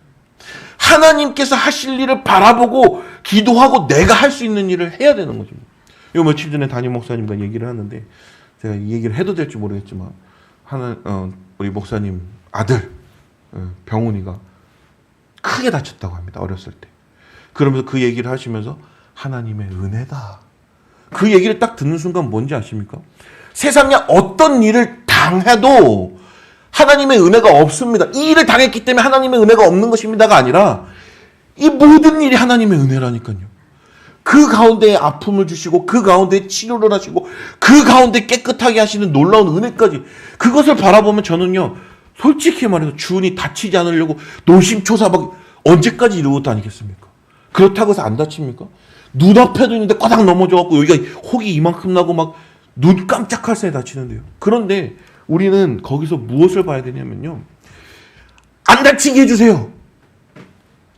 하나님께서 하실 일을 바라보고 기도하고 내가 할 수 있는 일을 해야 되는 것입니다. 요 며칠 전에 담임 목사님과 얘기를 하는데 제가 이 얘기를 해도 될지 모르겠지만 우리 목사님 아들 병훈이가 크게 다쳤다고 합니다. 어렸을 때. 그러면서 그 얘기를 하시면서 하나님의 은혜다. 그 얘기를 딱 듣는 순간 뭔지 아십니까? 세상에 어떤 일을 당해도 하나님의 은혜가 없습니다. 이 일을 당했기 때문에 하나님의 은혜가 없는 것입니다가 아니라 이 모든 일이 하나님의 은혜라니까요. 그 가운데에 아픔을 주시고 그 가운데에 치료를 하시고 그 가운데 깨끗하게 하시는 놀라운 은혜까지 그것을 바라보면 저는요. 솔직히 말해서 주은이 다치지 않으려고 노심초사하고 언제까지 이러고 다니겠습니까? 그렇다고 해서 안 다칩니까? 눈앞에도 있는데 꼬닥 넘어져갖고 여기가 혹이 이만큼 나고 막 눈 깜짝할 새에 다치는데요. 그런데 우리는 거기서 무엇을 봐야 되냐면요. 안 다치게 해주세요.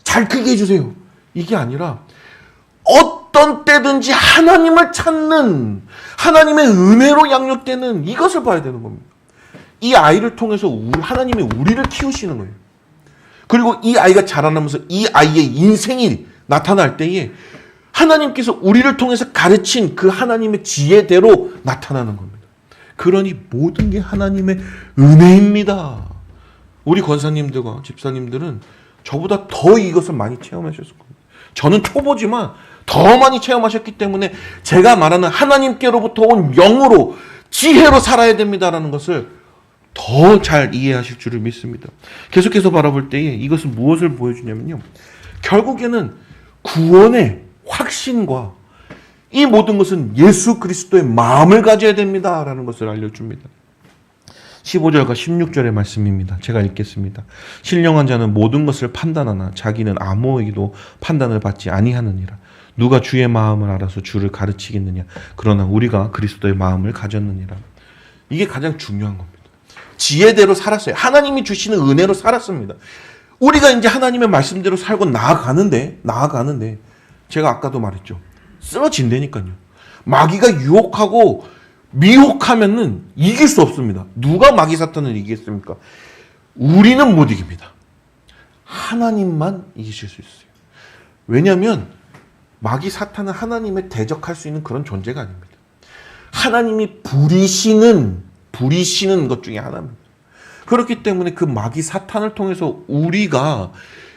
잘 크게 해주세요. 이게 아니라 어떤 때든지 하나님을 찾는 하나님의 은혜로 양육되는 이것을 봐야 되는 겁니다. 이 아이를 통해서 하나님이 우리를 키우시는 거예요. 그리고 이 아이가 자라나면서 이 아이의 인생이 나타날 때에 하나님께서 우리를 통해서 가르친 그 하나님의 지혜대로 나타나는 겁니다. 그러니 모든 게 하나님의 은혜입니다. 우리 권사님들과 집사님들은 저보다 더 이것을 많이 체험하셨을 겁니다. 저는 초보지만 더 많이 체험하셨기 때문에 제가 말하는 하나님께로부터 온 영으로 지혜로 살아야 됩니다라는 것을 더 잘 이해하실 줄을 믿습니다. 계속해서 바라볼 때에 이것은 무엇을 보여주냐면요. 결국에는 구원의 확신과 이 모든 것은 예수 그리스도의 마음을 가져야 됩니다라는 것을 알려줍니다. 15절과 16절의 말씀입니다. 제가 읽겠습니다. 신령한 자는 모든 것을 판단하나 자기는 아무에게도 판단을 받지 아니하느니라. 누가 주의 마음을 알아서 주를 가르치겠느냐. 그러나 우리가 그리스도의 마음을 가졌느니라. 이게 가장 중요한 겁니다. 지혜대로 살았어요. 하나님이 주시는 은혜로 살았습니다. 우리가 이제 하나님의 말씀대로 살고 나아가는데 제가 아까도 말했죠. 쓰러진다니까요. 마귀가 유혹하고 미혹하면은 이길 수 없습니다. 누가 마귀 사탄을 이기겠습니까? 우리는 못 이깁니다. 하나님만 이기실 수 있어요. 왜냐하면 마귀 사탄은 하나님에 대적할 수 있는 그런 존재가 아닙니다. 하나님이 부리시는 것 중에 하나입니다. 그렇기 때문에 그 마귀 사탄을 통해서 우리가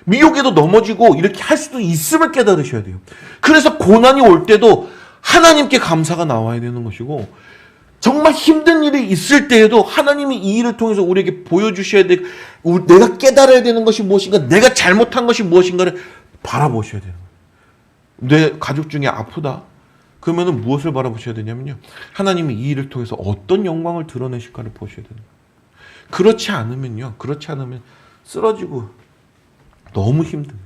미혹에도 넘어지고 이렇게 할 수도 있음을 깨달으셔야 돼요. 그래서 고난이 올 때도 하나님께 감사가 나와야 되는 것이고, 정말 힘든 일이 있을 때에도 하나님이 이 일을 통해서 우리에게 보여주셔야 돼. 내가 깨달아야 되는 것이 무엇인가, 내가 잘못한 것이 무엇인가를 바라보셔야 돼요. 내 가족 중에 아프다? 그러면 무엇을 바라보셔야 되냐면요. 하나님이 이 일을 통해서 어떤 영광을 드러내실까를 보셔야 되는 거예요. 그렇지 않으면 쓰러지고 너무 힘듭니다.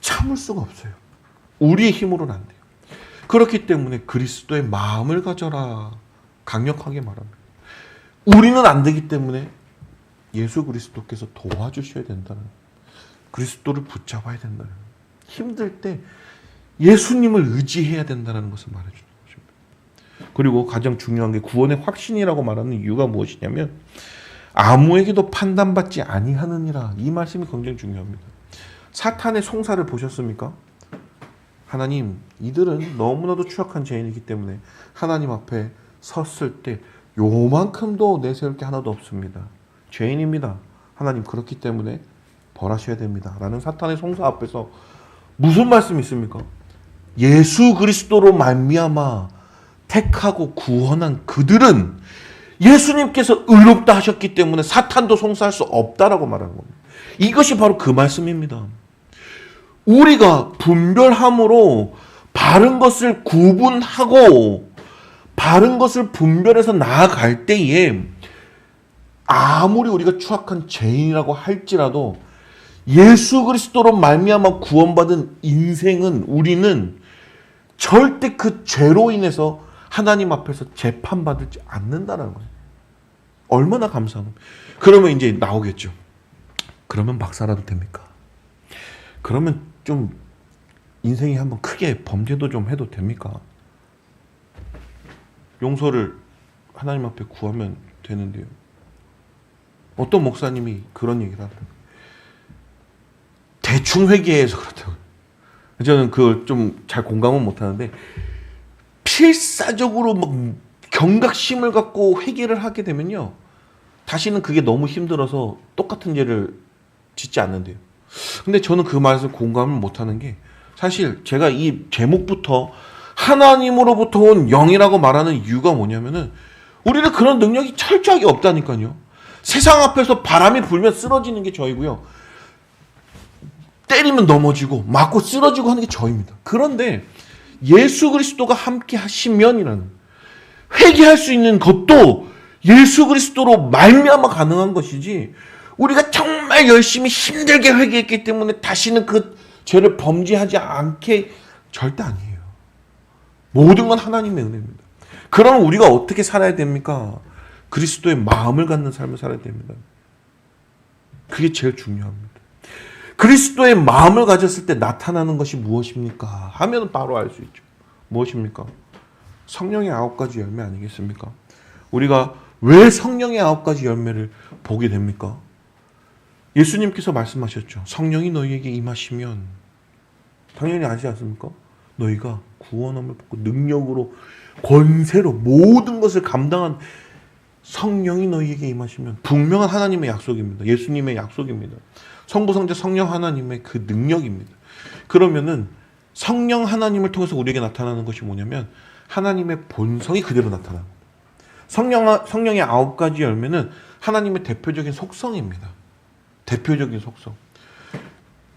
참을 수가 없어요. 우리의 힘으로는 안 돼요. 그렇기 때문에 그리스도의 마음을 가져라. 강력하게 말합니다. 우리는 안 되기 때문에 예수 그리스도께서 도와주셔야 된다는, 그리스도를 붙잡아야 된다는, 힘들 때 예수님을 의지해야 된다는 것을 말해주는 것입니다. 그리고 가장 중요한 게 구원의 확신이라고 말하는 이유가 무엇이냐면 아무에게도 판단받지 아니하느니라. 이 말씀이 굉장히 중요합니다. 사탄의 송사를 보셨습니까? 하나님, 이들은 너무나도 추악한 죄인이기 때문에 하나님 앞에 섰을 때 요만큼도 내세울 게 하나도 없습니다. 죄인입니다. 하나님, 그렇기 때문에 벌하셔야 됩니다. 라는 사탄의 송사 앞에서 무슨 말씀이 있습니까? 예수 그리스도로 말미암아 택하고 구원한 그들은 예수님께서 의롭다 하셨기 때문에 사탄도 송사할 수 없다라고 말하는 겁니다. 이것이 바로 그 말씀입니다. 우리가 분별함으로 바른 것을 구분하고 바른 것을 분별해서 나아갈 때에 아무리 우리가 추악한 죄인이라고 할지라도 예수 그리스도로 말미암아 구원받은 인생은, 우리는 절대 그 죄로 인해서 하나님 앞에서 재판받지 않는다는 거예요. 얼마나 감사한 겁니까? 그러면 이제 나오겠죠. 그러면 막 살아도 됩니까? 그러면 좀 인생이 한번 크게 범죄도 좀 해도 됩니까? 용서를 하나님 앞에 구하면 되는데요. 어떤 목사님이 그런 얘기를 하더라고요. 대충 회개해서 그렇다고요. 저는 그걸 좀 잘 공감은 못하는데, 필사적으로 막 경각심을 갖고 회개를 하게 되면요, 다시는 그게 너무 힘들어서 똑같은 죄를 짓지 않는데요. 근데 저는 그 말에서 공감을 못하는 게, 사실 제가 이 제목부터 하나님으로부터 온 영이라고 말하는 이유가 뭐냐면은, 우리는 그런 능력이 철저하게 없다니까요. 세상 앞에서 바람이 불면 쓰러지는 게 저이고요, 때리면 넘어지고 맞고 쓰러지고 하는 게 저입니다. 그런데 예수 그리스도가 함께 하시면이라는, 회개할 수 있는 것도 예수 그리스도로 말미암아 가능한 것이지, 우리가 정말 열심히 힘들게 회개했기 때문에 다시는 그 죄를 범죄하지 않게 절대 아니에요. 모든 건 하나님의 은혜입니다. 그러면 우리가 어떻게 살아야 됩니까? 그리스도의 마음을 갖는 삶을 살아야 됩니다. 그게 제일 중요합니다. 그리스도의 마음을 가졌을 때 나타나는 것이 무엇입니까? 하면 바로 알 수 있죠. 무엇입니까? 성령의 9가지 열매 아니겠습니까? 우리가 왜 성령의 9가지 열매를 보게 됩니까? 예수님께서 말씀하셨죠. 성령이 너희에게 임하시면 당연히 아시지 않습니까? 너희가 구원함을 받고 능력으로, 권세로 모든 것을 감당한 성령이 너희에게 임하시면 분명한 하나님의 약속입니다. 예수님의 약속입니다. 성부, 성자, 성령 하나님의 그 능력입니다. 그러면은 성령 하나님을 통해서 우리에게 나타나는 것이 뭐냐면 하나님의 본성이 그대로 나타납니다. 성령의 9가지 열매는 하나님의 대표적인 속성입니다. 대표적인 속성.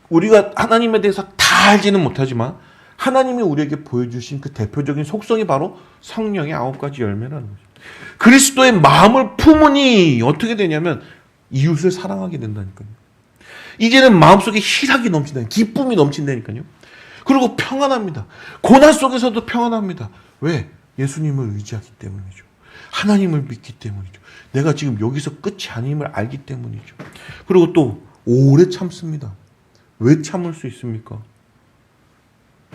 우리가 하나님에 대해서 다 알지는 못하지만 하나님이 우리에게 보여주신 그 대표적인 속성이 바로 성령의 9가지 열매라는 거죠. 그리스도의 마음을 품으니 어떻게 되냐면 이웃을 사랑하게 된다니까요. 이제는 마음속에 희락이 넘친다, 기쁨이 넘친다니까요. 그리고 평안합니다. 고난 속에서도 평안합니다. 왜? 예수님을 의지하기 때문이죠. 하나님을 믿기 때문이죠. 내가 지금 여기서 끝이 아님을 알기 때문이죠. 그리고 또 오래 참습니다. 왜 참을 수 있습니까?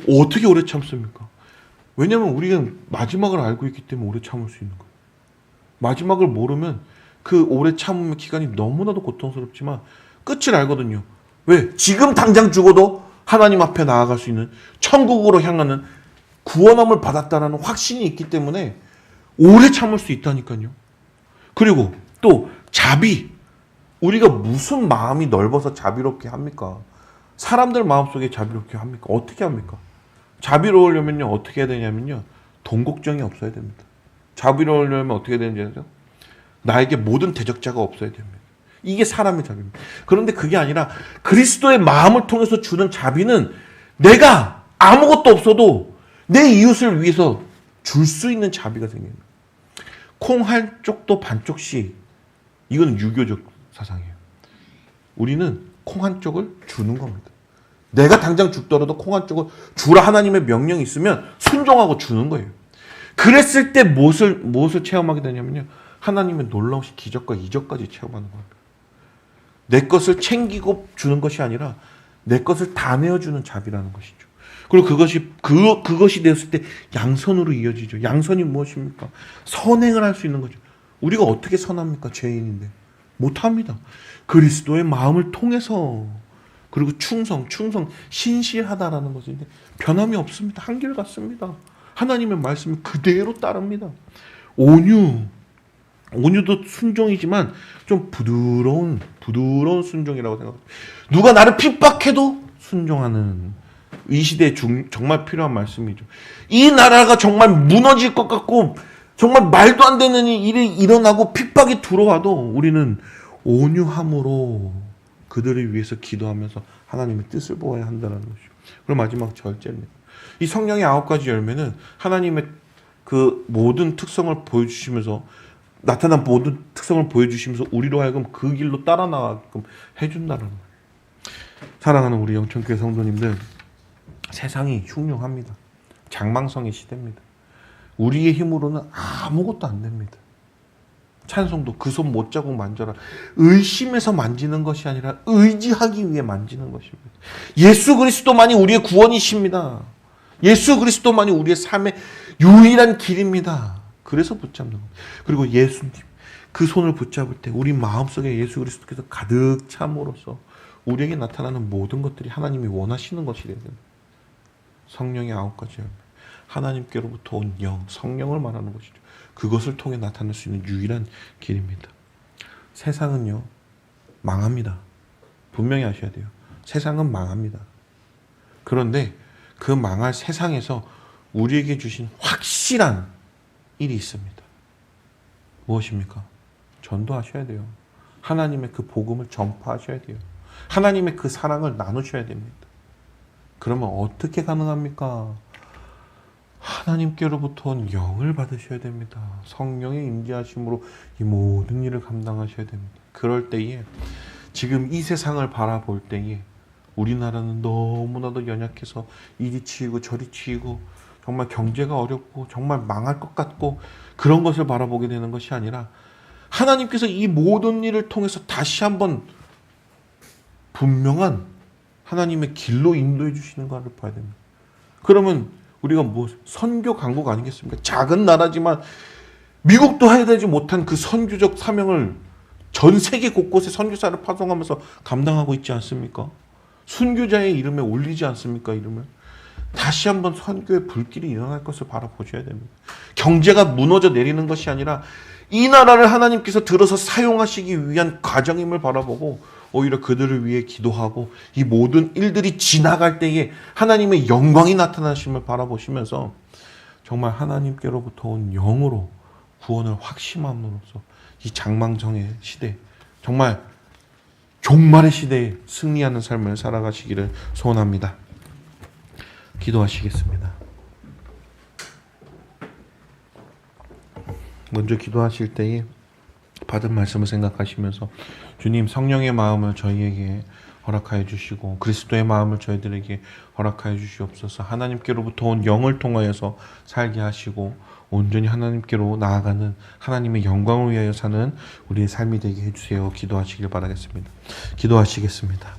어떻게 오래 참습니까? 왜냐하면 우리가 마지막을 알고 있기 때문에 오래 참을 수 있는 거예요. 마지막을 모르면 그 오래 참음의 기간이 너무나도 고통스럽지만 끝을 알거든요. 왜? 지금 당장 죽어도 하나님 앞에 나아갈 수 있는 천국으로 향하는 구원함을 받았다는 확신이 있기 때문에 오래 참을 수 있다니까요. 그리고 또 자비. 우리가 무슨 마음이 넓어서 자비롭게 합니까? 사람들 마음속에 자비롭게 합니까? 어떻게 합니까? 자비로우려면요 어떻게 해야 되냐면요 돈 걱정이 없어야 됩니다. 자비로우려면 어떻게 해야 되는지 아세요? 나에게 모든 대적자가 없어야 됩니다. 이게 사람의 자비입니다. 그런데 그게 아니라 그리스도의 마음을 통해서 주는 자비는 내가 아무것도 없어도 내 이웃을 위해서 줄 수 있는 자비가 생깁니다. 콩 한 쪽도 반쪽씩. 이건 유교적 사상이에요. 우리는 콩 한 쪽을 주는 겁니다. 내가 당장 죽더라도 콩 한 쪽을 주라 하나님의 명령이 있으면 순종하고 주는 거예요. 그랬을 때 무엇을 체험하게 되냐면요. 하나님의 놀라우신 기적과 이적까지 체험하는 겁니다. 내 것을 챙기고 주는 것이 아니라 내 것을 다 내어주는 자비라는 것이죠. 그리고 그것이 되었을 때 양선으로 이어지죠. 양선이 무엇입니까? 선행을 할 수 있는 거죠. 우리가 어떻게 선합니까? 죄인인데. 못합니다. 그리스도의 마음을 통해서. 그리고 충성, 신실하다라는 것인데 변함이 없습니다. 한결같습니다. 하나님의 말씀을 그대로 따릅니다. 온유도 순종이지만 좀 부드러운 순종이라고 생각합니다. 누가 나를 핍박해도 순종하는 이 시대에 정말 필요한 말씀이죠. 이 나라가 정말 무너질 것 같고 정말 말도 안 되는 일이 일어나고 핍박이 들어와도 우리는 온유함으로 그들을 위해서 기도하면서 하나님의 뜻을 보아야 한다는 것이죠. 그리고 마지막 절제입니다. 이 성령의 9가지 열매는 하나님의 그 모든 특성을 보여주시면서 나타난 모든 특성을 보여주시면서 우리로 하여금 그 길로 따라 나가게끔 해준다는 거예요. 사랑하는 우리 영천교회 성도님들, 세상이 흉흉합니다. 장망성의 시대입니다. 우리의 힘으로는 아무것도 안 됩니다. 찬송도 그 손 못자국 만져라. 의심해서 만지는 것이 아니라 의지하기 위해 만지는 것입니다. 예수 그리스도만이 우리의 구원이십니다. 예수 그리스도만이 우리의 삶의 유일한 길입니다. 그래서 붙잡는 겁니다. 그리고 예수님, 그 손을 붙잡을 때 우리 마음속에 예수 그리스도께서 가득 참으로써 우리에게 나타나는 모든 것들이 하나님이 원하시는 것이 되야 됩니다. 성령의 9가지 열매. 하나님께로부터 온 영, 성령을 말하는 것이죠. 그것을 통해 나타날 수 있는 유일한 길입니다. 세상은요, 망합니다. 분명히 아셔야 돼요. 세상은 망합니다. 그런데 그 망할 세상에서 우리에게 주신 확실한 일이 있습니다. 무엇입니까? 전도하셔야 돼요. 하나님의 그 복음을 전파하셔야 돼요. 하나님의 그 사랑을 나누셔야 됩니다. 그러면 어떻게 가능합니까? 하나님께로부터 온 영을 받으셔야 됩니다. 성령의 임재하심으로 이 모든 일을 감당하셔야 됩니다. 그럴 때에 지금 이 세상을 바라볼 때에 우리나라는 너무나도 연약해서 이리 치이고 저리 치이고 정말 경제가 어렵고 정말 망할 것 같고 그런 것을 바라보게 되는 것이 아니라 하나님께서 이 모든 일을 통해서 다시 한번 분명한 하나님의 길로 인도해 주시는 것을 봐야 됩니다. 그러면 우리가 선교 강국 아니겠습니까? 작은 나라지만 미국도 해야 되지 못한 그 선교적 사명을 전 세계 곳곳에 선교사를 파송하면서 감당하고 있지 않습니까? 순교자의 이름에 올리지 않습니까? 이름을. 다시 한번 선교의 불길이 일어날 것을 바라보셔야 됩니다. 경제가 무너져 내리는 것이 아니라 이 나라를 하나님께서 들어서 사용하시기 위한 과정임을 바라보고 오히려 그들을 위해 기도하고 이 모든 일들이 지나갈 때에 하나님의 영광이 나타나심을 바라보시면서 정말 하나님께로부터 온 영으로 구원을 확신함으로써 이 장망정의 시대, 정말 종말의 시대에 승리하는 삶을 살아가시기를 소원합니다. 기도하시겠습니다. 먼저 기도하실 때에 받은 말씀을 생각하시면서 주님, 성령의 마음을 저희에게 허락하여 주시고 그리스도의 마음을 저희들에게 허락하여 주시옵소서. 하나님께로부터 온 영을 통하여서 살게 하시고 온전히 하나님께로 나아가는 하나님의 영광을 위하여 사는 우리의 삶이 되게 해주세요. 기도하시길 바라겠습니다. 기도하시겠습니다.